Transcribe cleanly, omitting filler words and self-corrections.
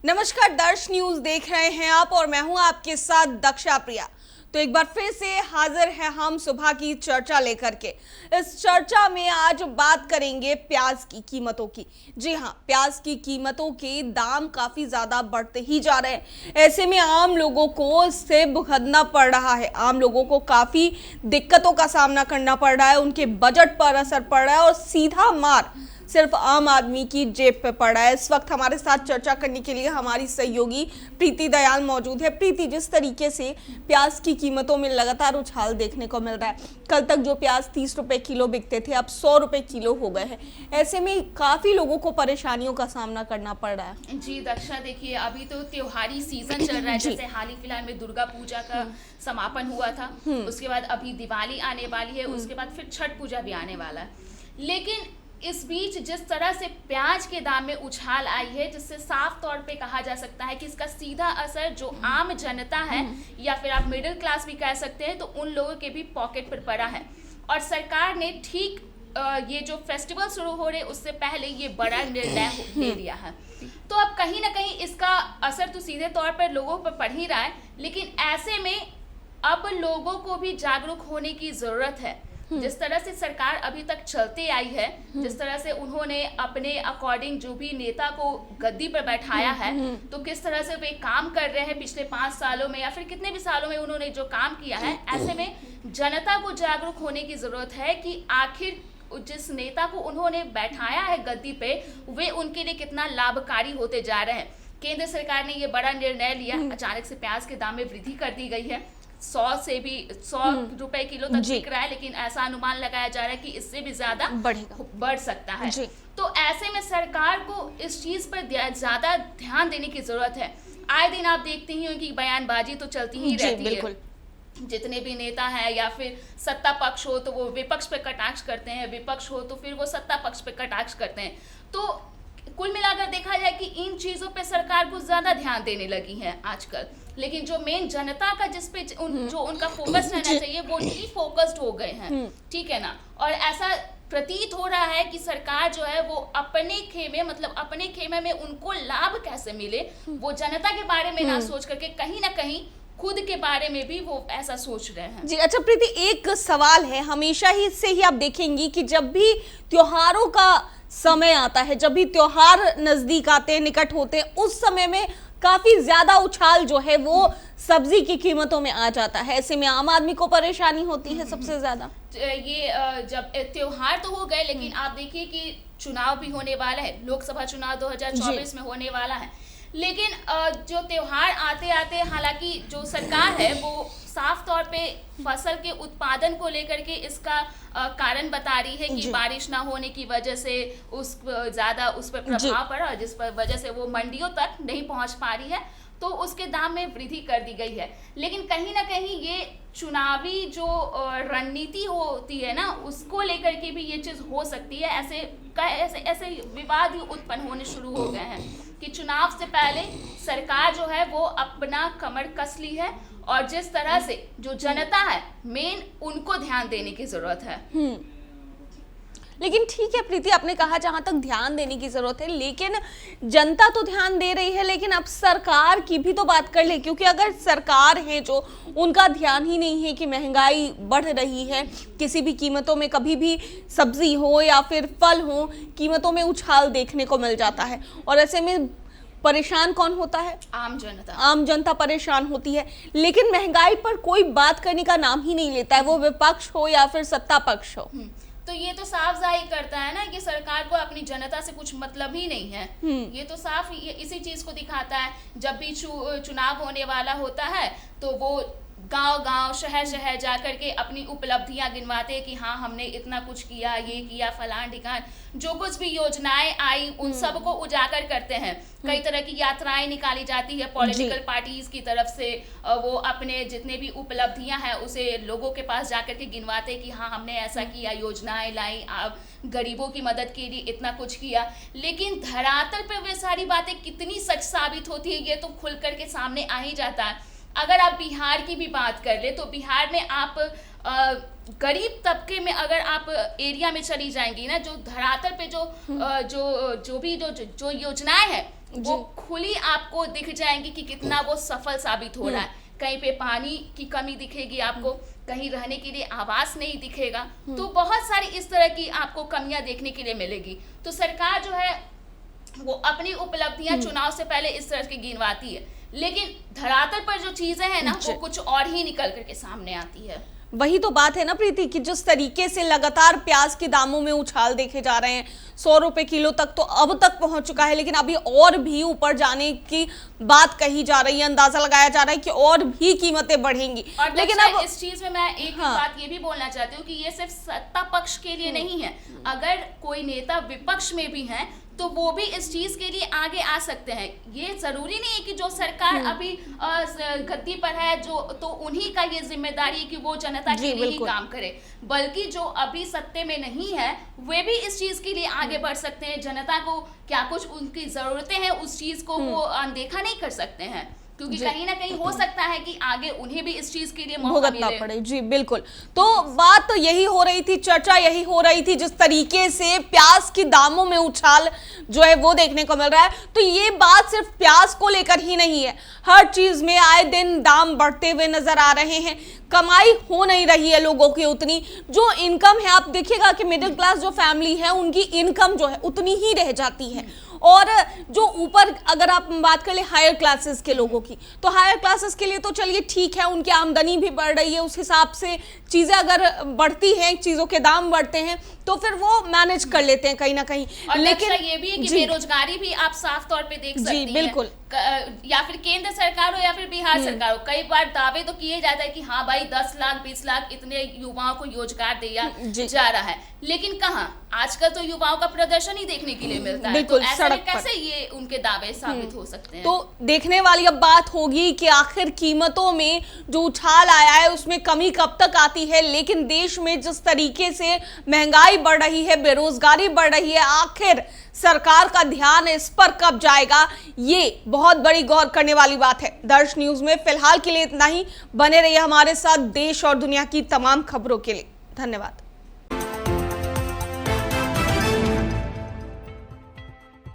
नमस्कार, दर्श न्यूज देख रहे हैं आप और मैं हूं आपके साथ दक्षा प्रिया। तो एक बार फिर से हाजिर है हम सुबह की चर्चा लेकर के। इस चर्चा में आज बात करेंगे प्याज की कीमतों की। जी हां, प्याज की कीमतों के दाम काफी ज्यादा बढ़ते ही जा रहे हैं। ऐसे में आम लोगों को इससे भुगतना पड़ रहा है। आम लोगों को काफी दिक्कतों का सामना करना पड़ रहा है, उनके बजट पर असर पड़ रहा है और सीधा मार सिर्फ आम आदमी की जेब पे पड़ा है। इस वक्त हमारे साथ चर्चा करने के लिए हमारी सहयोगी प्रीति दयाल मौजूद है। प्रीति, जिस तरीके से प्याज की कीमतों में लगातार उछाल देखने को मिल रहा है, कल तक जो प्याज 30 रुपए किलो बिकते थे अब 100 रुपए किलो हो गए हैं। ऐसे में काफी लोगों को परेशानियों का सामना करना पड़ रहा है। जी दक्षा, देखिए अभी तो त्योहारी सीजन चल रहा है। जैसे हाल ही फिलहाल में दुर्गा पूजा का समापन हुआ था, उसके बाद अभी दिवाली आने वाली है, उसके बाद फिर छठ पूजा भी आने वाला है। लेकिन इस बीच जिस तरह से प्याज के दाम में उछाल आई है, जिससे साफ तौर पे कहा जा सकता है कि इसका सीधा असर जो आम जनता है या फिर आप मिडिल क्लास भी कह सकते हैं, तो उन लोगों के भी पॉकेट पर पड़ा है। और सरकार ने ठीक ये जो फेस्टिवल शुरू हो रहे उससे पहले ये बड़ा निर्णय ले लिया है। तो अब कहीं ना कहीं इसका असर तो सीधे तौर पर लोगों पर पड़ ही रहा है, लेकिन ऐसे में अब लोगों को भी जागरूक होने की जरूरत है। जिस तरह से सरकार अभी तक चलते आई है, जिस तरह से उन्होंने अपने अकॉर्डिंग जो भी नेता को गद्दी पर बैठाया है, तो किस तरह से वे काम कर रहे हैं पिछले 5 सालों में या फिर कितने भी सालों में उन्होंने जो काम किया है, ऐसे में जनता को जागरूक होने की जरूरत है कि आखिर जिस नेता को उन्होंने बैठाया है गद्दी पे, वे उनके लिए कितना लाभकारी होते जा रहे हैं। केंद्र सरकार ने ये बड़ा निर्णय लिया, अचानक से प्याज के दाम में वृद्धि कर दी गई है। 100 से भी 100 रुपए किलो तक बिक रहा है, लेकिन ऐसा अनुमान लगाया जा रहा है कि इससे भी ज्यादा बढ़ सकता है। तो ऐसे में सरकार को इस चीज पर ज्यादा ध्यान देने की जरूरत है। आए दिन आप देखते ही हो कि बयानबाजी तो चलती ही रहती है। जितने भी नेता हैं या फिर सत्ता पक्ष हो तो वो विपक्ष पे कटाक्ष करते हैं, विपक्ष हो तो फिर वो सत्ता पक्ष पे कटाक्ष करते हैं। तो कुल मिलाकर देखा जाए कि इन चीजों पे सरकार को ज्यादा ध्यान देने लगी है आजकल, लेकिन जो मेन जनता का जिस पे जो उनका फोकस रहना चाहिए वो ही फोकस्ड हो गए हैं, ठीक है ना। और ऐसा प्रतीत हो रहा है कि सरकार जो है वो अपने खेमे में उनको लाभ कैसे मिले, वो जनता के बारे में ना सोच करके कहीं ना कहीं खुद के बारे में भी वो ऐसा सोच रहे हैं। जी अच्छा प्रीति, एक सवाल है, हमेशा ही से ही आप देखेंगी कि जब भी त्योहारों का समय आता है, जब भी त्योहार नजदीक आते हैं, निकट होते हैं, उस समय में काफी ज्यादा उछाल जो है वो सब्जी की कीमतों में आ जाता है। ऐसे में आम आदमी को परेशानी होती है सबसे ज्यादा। ये जब त्योहार तो हो गए, लेकिन आप देखिए कि चुनाव भी होने वाला है, लोकसभा चुनाव 2024 में होने वाला है। लेकिन जो त्योहार आते आते हालांकि जो सरकार है वो साफ तौर पे फसल के उत्पादन को लेकर के इसका कारण बता रही है कि बारिश ना होने की वजह से ज्यादा उस पर प्रभाव पड़ा, जिस पर वजह से वो मंडियों तक नहीं पहुंच पा रही है, तो उसके दाम में वृद्धि कर दी गई है। लेकिन कहीं ना कहीं ये चुनावी जो रणनीति होती है ना, उसको लेकर के भी ये चीज हो सकती है। ऐसे विवाद ही उत्पन्न होने शुरू हो गए हैं कि चुनाव से पहले सरकार जो है वो अपना कमर कस ली है, और जिस तरह से जो जनता है मेन उनको ध्यान देने की जरूरत है। लेकिन ठीक है प्रीति, आपने कहा जहां तक ध्यान देने की जरूरत है, लेकिन जनता तो ध्यान दे रही है, लेकिन अब सरकार की भी तो बात कर ले, क्योंकि अगर सरकार है जो उनका ध्यान ही नहीं है कि महंगाई बढ़ रही है, किसी भी कीमतों में कभी भी सब्जी हो या फिर फल हो, कीमतों में उछाल देखने को मिल जाता है। और ऐसे में परेशान कौन होता है? आम जनता परेशान होती है। लेकिन महंगाई पर कोई बात करने का नाम ही नहीं लेता है, वो विपक्ष हो या फिर सत्ता पक्ष हो। तो ये तो साफ जाहिर करता है ना कि सरकार को अपनी जनता से कुछ मतलब ही नहीं है। ये तो साफ इसी चीज को दिखाता है। जब भी चुनाव होने वाला होता है तो वो गांव-गांव, शहर-शहर जाकर के अपनी उपलब्धियां गिनवाते हैं कि हाँ हमने इतना कुछ किया, ये किया, फलान ठिकान, जो कुछ भी योजनाएं आई उन सबको उजागर करते हैं। कई तरह की यात्राएं निकाली जाती है पॉलिटिकल पार्टीज की तरफ से, वो अपने जितने भी उपलब्धियां हैं उसे लोगों के पास जाकर के गिनवाते हैं कि हाँ हमने ऐसा किया, योजनाएं लाई, गरीबों की मदद के लिए इतना कुछ किया। लेकिन धरातल पे वे सारी बातें कितनी सच साबित होती है ये तो खुल करके सामने आ ही जाता है। अगर आप बिहार की भी बात कर ले तो बिहार में आप गरीब तबके में अगर आप एरिया में चली जाएंगी ना, जो धरातल पे जो योजनाएं हैं वो खुली आपको दिख जाएंगी कि कितना वो सफल साबित हो रहा है। कहीं पे पानी की कमी दिखेगी आपको, कहीं रहने के लिए आवास नहीं दिखेगा, तो बहुत सारी इस तरह की आपको कमियां देखने के लिए मिलेगी। तो सरकार जो है वो अपनी उपलब्धियां चुनाव से पहले इस तरह की गिनवाती है, लेकिन धरातल पर जो चीजें हैं ना वो कुछ और ही निकल करके सामने आती है। वही तो बात है ना प्रीति, कि जिस तरीके से लगातार प्याज के दामों में उछाल देखे जा रहे हैं, 100 रुपए किलो तक तो अब तक पहुंच चुका है, लेकिन अभी और भी ऊपर जाने की बात कही जा रही है, अंदाजा लगाया जा रहा है कि और भी कीमतें बढ़ेंगी। और लेकिन अब इस चीज में मैं एक बात ये भी बोलना चाहती हूँ कि ये सिर्फ सत्ता पक्ष के लिए नहीं है, अगर कोई नेता विपक्ष में भी है तो वो भी इस चीज के लिए आगे आ सकते हैं। ये जरूरी नहीं है कि जो सरकार अभी गद्दी पर है जो तो उन्हीं का ये जिम्मेदारी है कि वो जनता के लिए ही काम करे, बल्कि जो अभी सत्ते में नहीं है वे भी इस चीज के लिए आगे बढ़ सकते हैं। जनता को क्या कुछ उनकी जरूरतें हैं उस चीज को वो अनदेखा नहीं कर सकते हैं, क्योंकि कहीं ना कहीं हो सकता है कि आगे उन्हें भी इस चीज के लिए मौका भुगतना पड़े। जी बिल्कुल, तो बात तो यही हो रही थी, चर्चा यही हो रही थी, जिस तरीके से प्याज के दामों में उछाल जो है वो देखने को मिल रहा है। तो ये बात सिर्फ प्याज को लेकर ही नहीं है, हर चीज में आए दिन दाम बढ़ते हुए नजर आ रहे हैं, कमाई हो नहीं रही है लोगों की उतनी, जो इनकम है आप देखिएगा कि मिडिल क्लास जो फैमिली है उनकी इनकम जो है उतनी ही रह जाती है, और जो ऊपर अगर आप बात कर ले हायर क्लासेस के लोगों की, तो हायर क्लासेस के लिए तो चलिए ठीक है, उनकी आमदनी भी बढ़ रही है, उस हिसाब से चीजें अगर बढ़ती हैं, चीजों के दाम बढ़ते हैं तो फिर वो मैनेज कर लेते हैं कहीं ना कहीं। लेकिन ये भी है कि बेरोजगारी भी आप साफ तौर पे देख सकती हैं, बिल्कुल, या फिर केंद्र सरकार हो या फिर बिहार सरकार हो, कई बार दावे तो किए जाता है कि हाँ भाई 10 लाख 20 लाख इतने युवाओं को रोजगार दिया जा रहा है, लेकिन कहाँ आजकल तो युवाओं का प्रदर्शन ही देखने के लिए मिलता है, तो ऐसे में कैसे ये उनके दावे साबित हो सकते हैं। तो देखने वाली अब बात होगी कि आखिर कीमतों में जो उछाल आया है उसमें कमी कब तक आती है, लेकिन देश में जिस तरीके से महंगाई बढ़ रही है, बेरोजगारी बढ़ रही है, आखिर सरकार का ध्यान इस पर कब जाएगा, ये बहुत बड़ी गौर करने वाली बात है। दर्श न्यूज में फिलहाल के लिए इतना ही, बने रहिए हमारे साथ देश और दुनिया की तमाम खबरों के लिए। धन्यवाद।